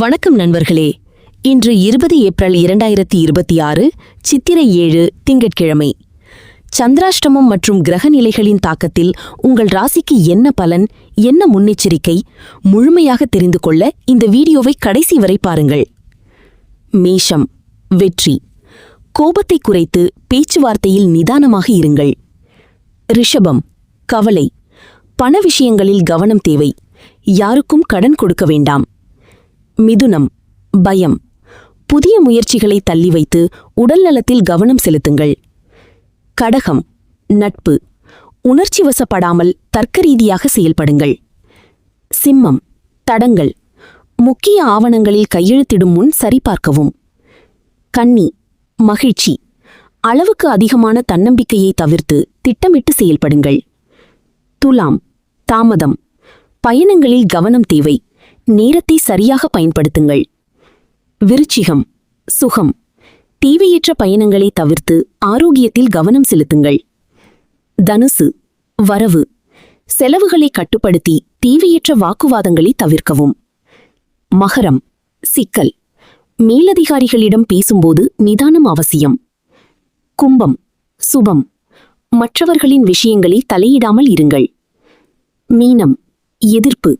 வணக்கம் நண்பர்களே. இன்று 20 ஏப்ரல் 2026 சித்திரை 7 திங்கட்கிழமை. சந்திராஷ்டமம் மற்றும் கிரக நிலைகளின் தாக்கத்தில் உங்கள் ராசிக்கு என்ன பலன், என்ன முன்னெச்சரிக்கை, முழுமையாக தெரிந்து கொள்ள இந்த வீடியோவை கடைசி வரை பாருங்கள். மேஷம், வெற்றி. கோபத்தை குறைத்து பேச்சுவார்த்தையில் நிதானமாக இருங்கள். ரிஷபம், கவலை. பண விஷயங்களில் கவனம் தேவை. யாருக்கும் கடன் கொடுக்க வேண்டாம். மிதுனம், பயம். புதிய முயற்சிகளை தள்ளி வைத்து உடல்நலத்தில் கவனம் செலுத்துங்கள். கடகம், நட்பு. உணர்ச்சி வசப்படாமல் தர்க்கரீதியாக செயல்படுங்கள். சிம்மம், தடங்கள். முக்கிய ஆவணங்களில் கையெழுத்திடும் முன் சரிபார்க்கவும். கன்னி, மகிழ்ச்சி. அளவுக்கு அதிகமான தன்னம்பிக்கையை தவிர்த்து திட்டமிட்டு செயல்படுங்கள். துலாம், தாமதம். பயணங்களில் கவனம் தேவை. நேரத்தை சரியாக பயன்படுத்துங்கள். விருச்சிகம், சுகம். தேவையற்ற பயணங்களை தவிர்த்து ஆரோக்கியத்தில் கவனம் செலுத்துங்கள். தனுசு, வரவு. செலவுகளை கட்டுப்படுத்தி தேவையற்ற வாக்குவாதங்களை தவிர்க்கவும். மகரம், சிக்கல். மேலதிகாரிகளிடம் பேசும்போது நிதானம் அவசியம். கும்பம், சுபம். மற்றவர்களின் விஷயங்களில் தலையிடாமல் இருங்கள். மீனம், எதிர்ப்பு.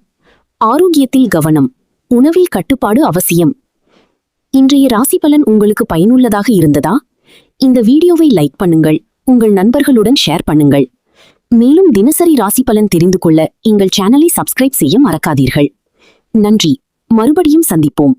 ஆரோக்கியத்தில் கவனம். உணவில் கட்டுப்பாடு அவசியம். இன்றைய ராசி பலன் உங்களுக்கு பயனுள்ளதாக இருந்ததா? இந்த வீடியோவை லைக் பண்ணுங்கள், உங்கள் நண்பர்களுடன் ஷேர் பண்ணுங்கள். மேலும் தினசரி ராசி பலன் தெரிந்து கொள்ள எங்கள் சேனலை சப்ஸ்கிரைப் செய்ய மறக்காதீர்கள். நன்றி. மறுபடியும் சந்திப்போம்.